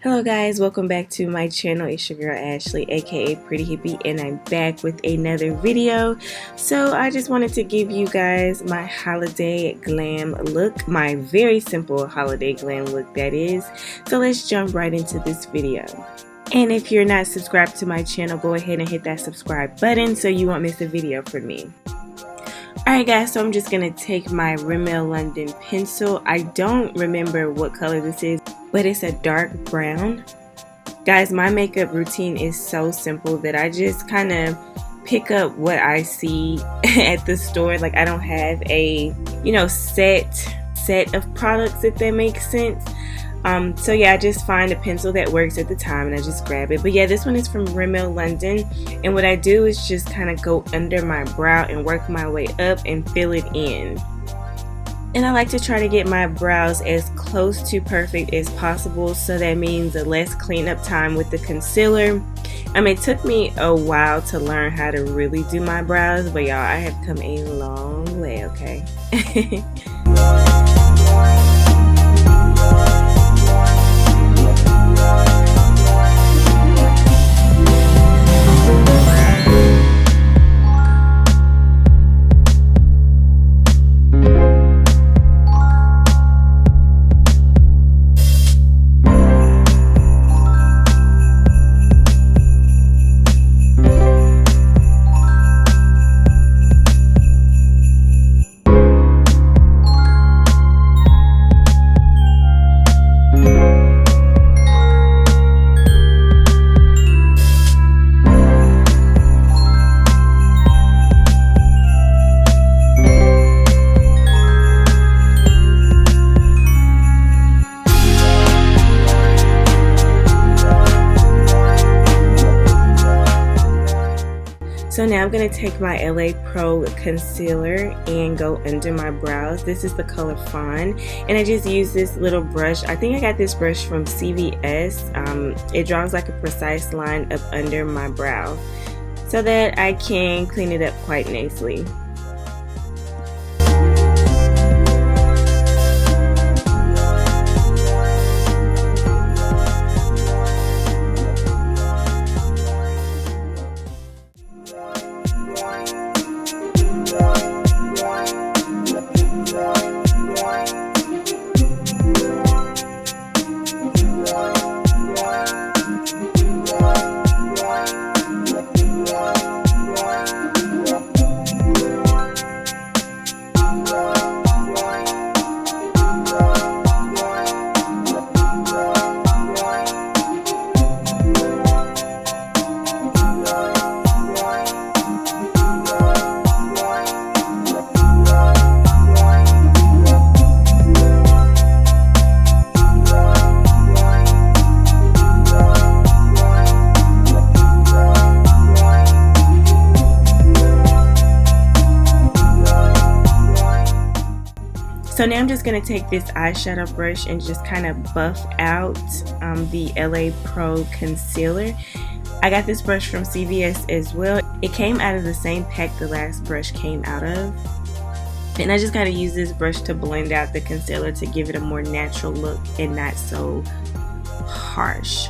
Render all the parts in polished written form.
Hello guys, welcome back to my channel. It's your girl Ashley, aka Pretty Hippie, and I'm back with another video. So I just wanted to give you guys my holiday glam look, my very simple holiday glam look that is. So let's jump right into this video. And if you're not subscribed to my channel, go ahead and hit that subscribe button so you won't miss a video from me. Alright guys, so I'm just going to take my Rimmel London pencil. I don't remember what color this is, but it's a dark brown. Guys, my makeup routine is so simple that I just kind of pick up what I see at the store. Like I don't have a, set of products, if that makes sense. So yeah, I just find a pencil that works at the time and I just grab it. But yeah, this one is from Rimmel London, and what I do is just kind of go under my brow and work my way up and fill it in. And I like to try to get my brows as close to perfect as possible, so that means a less cleanup time with the concealer. It took me a while to learn how to really do my brows, but y'all, I have come a long way, okay? So now I'm going to take my LA Pro Concealer and go under my brows. This is the color Fawn, and I just use this little brush. I think I got this brush from CVS. It draws like a precise line up under my brow so that I can clean it up quite nicely. So now I'm just going to take this eyeshadow brush and just kind of buff out the LA Pro Concealer. I got this brush from CVS as well. It came out of the same pack the last brush came out of. And I just kind of use this brush to blend out the concealer to give it a more natural look and not so harsh.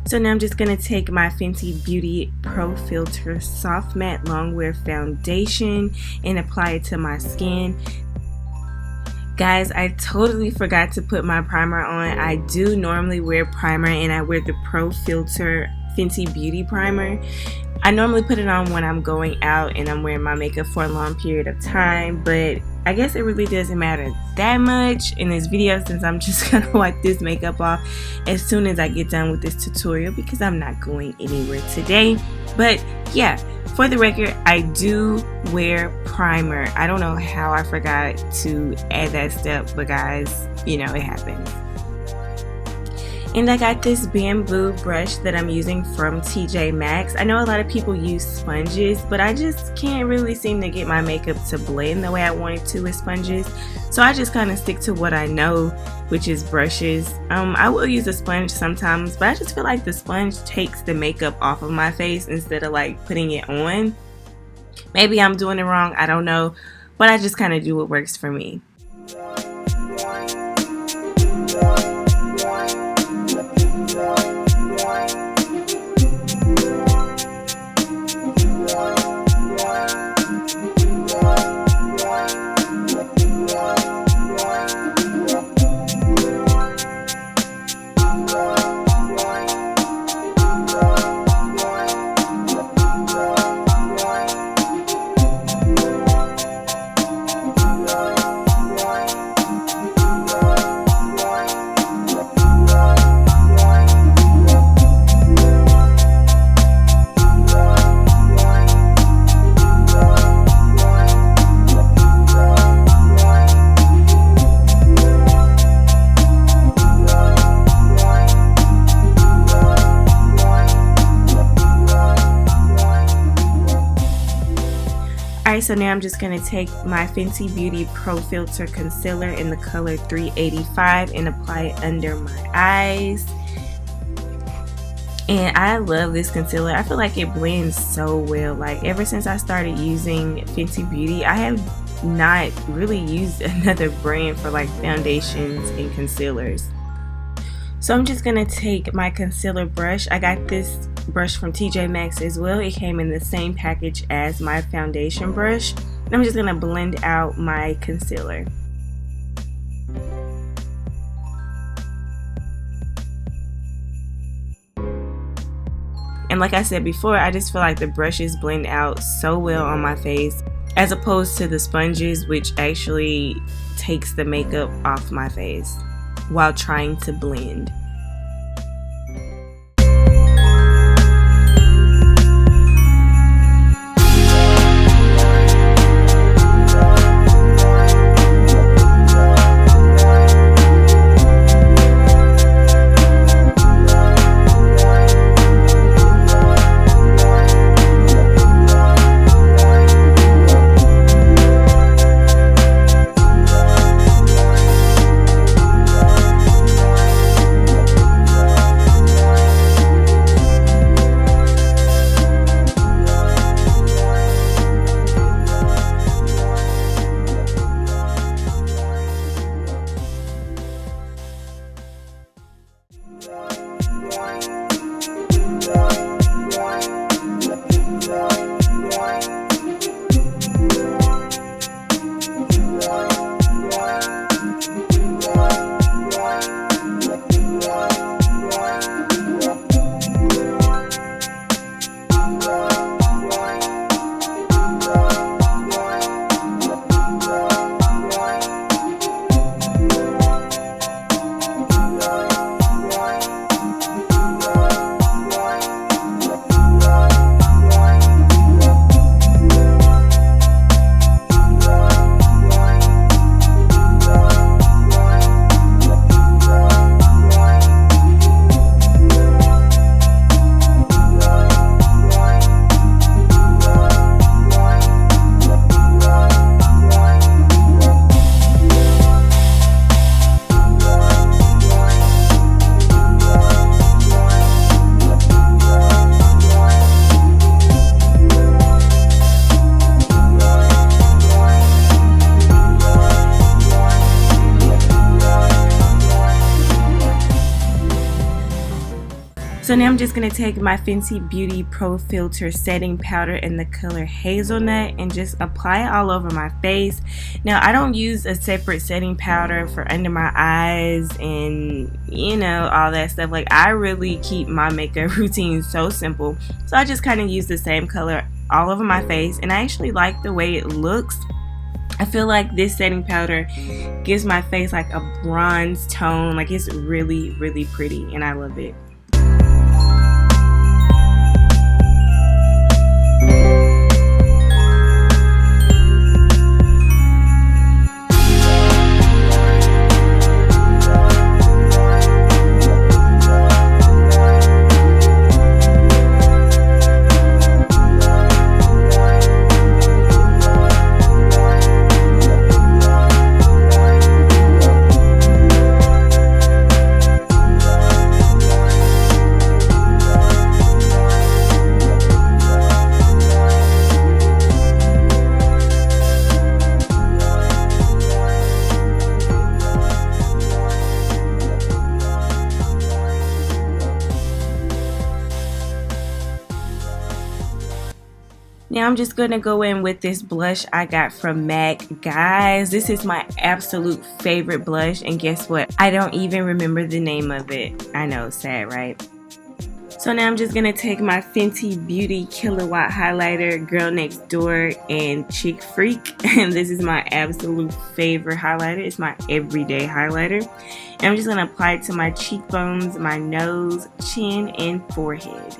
So now I'm just going to take my Fenty Beauty Pro Filt'r Soft Matte Longwear Foundation and apply it to my skin. Guys, I totally forgot to put my primer on. I do normally wear primer, and I wear the Pro Filt'r Fenty Beauty Primer. I normally put it on when I'm going out and I'm wearing my makeup for a long period of time, but I guess it really doesn't matter that much in this video, since I'm just gonna wipe this makeup off as soon as I get done with this tutorial because I'm not going anywhere today. But yeah, For the record, I do wear primer. I don't know how I forgot to add that step, but guys, you know, it happens. And I got this bamboo brush that I'm using from TJ Maxx. I know a lot of people use sponges, but I just can't really seem to get my makeup to blend the way I want it to with sponges. So I just kind of stick to what I know, which is brushes. I will use a sponge sometimes, but I just feel like the sponge takes the makeup off of my face instead of like putting it on. Maybe I'm doing it wrong, I don't know, but I just kind of do what works for me. So now I'm just going to take my Fenty Beauty Pro Filt'r concealer in the color 385 and apply it under my eyes. And I love this concealer. I feel like it blends so well. Like ever since I started using Fenty Beauty, I have not really used another brand for like foundations and concealers. So I'm just going to take my concealer brush. I got this brush from TJ Maxx as well. It came in the same package as my foundation brush. And I'm just going to blend out my concealer. And like I said before, I just feel like the brushes blend out so well on my face as opposed to the sponges, which actually takes the makeup off my face while trying to blend. So now I'm just going to take my Fenty Beauty Pro Filt'r setting powder in the color Hazelnut and just apply it all over my face. Now I don't use a separate setting powder for under my eyes and you know all that stuff. Like I really keep my makeup routine so simple. So I just kind of use the same color all over my face and I actually like the way it looks. I feel like this setting powder gives my face like a bronze tone. Like it's really, really pretty and I love it. Now I'm just going to go in with this blush I got from MAC. Guys, this is my absolute favorite blush, and guess what? I don't even remember the name of it. I know, sad, right? So now I'm just going to take my Fenty Beauty Killawatt highlighter, Girl Next Door, and Chic Phreak. And this is my absolute favorite highlighter. It's my everyday highlighter. And I'm just going to apply it to my cheekbones, my nose, chin, and forehead.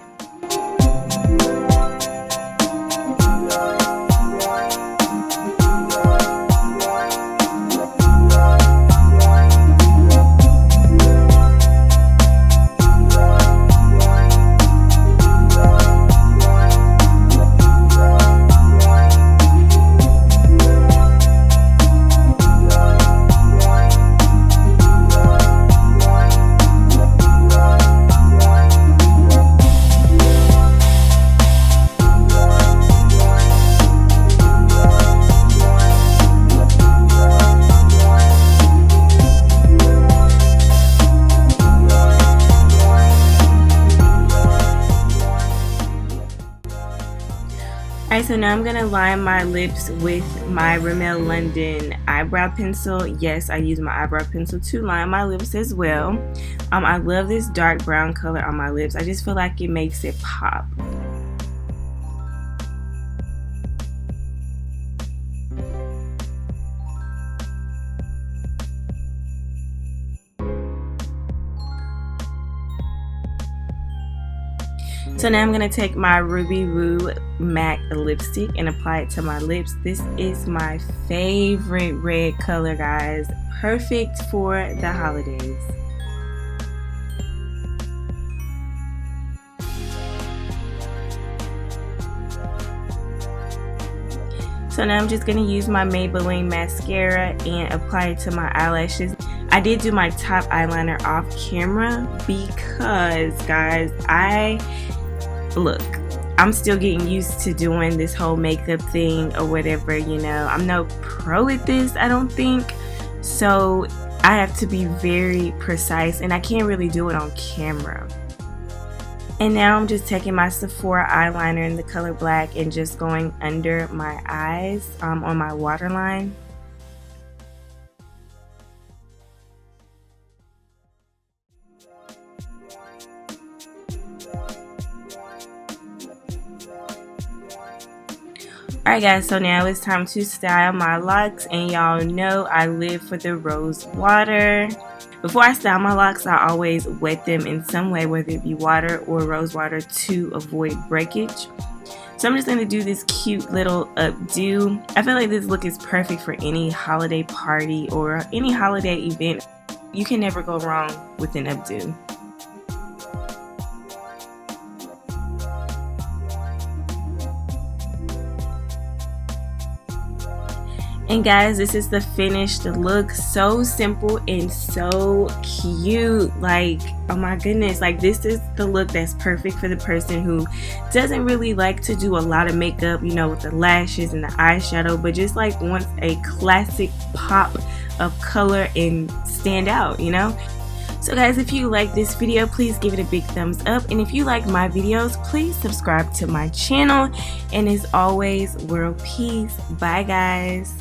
Alright, so now I'm going to line my lips with my Rimmel London eyebrow pencil. Yes, I use my eyebrow pencil to line my lips as well. I love this dark brown color on my lips. I just feel like it makes it pop. So now I'm going to take my Ruby Woo matte lipstick and apply it to my lips. This is my favorite red color, guys. Perfect for the holidays. So now I'm just going to use my Maybelline mascara and apply it to my eyelashes. I did do my top eyeliner off camera because, guys, look, I'm still getting used to doing this whole makeup thing or whatever, you know. I'm no pro at this, I don't think. So I have to be very precise, and I can't really do it on camera. And now I'm just taking my Sephora eyeliner in the color black and just going under my eyes on my waterline. Alright guys, so now it's time to style my locks, and y'all know I live for the rose water. Before I style my locks, I always wet them in some way, whether it be water or rose water, to avoid breakage. So I'm just going to do this cute little updo. I feel like this look is perfect for any holiday party or any holiday event. You can never go wrong with an updo. And guys, this is the finished look. So simple and so cute. Like, oh my goodness, like this is the look that's perfect for the person who doesn't really like to do a lot of makeup, you know, with the lashes and the eyeshadow, but just like wants a classic pop of color and stand out, you know. So guys, if you like this video, please give it a big thumbs up, and if you like my videos, please subscribe to my channel. And as always, world peace. Bye guys.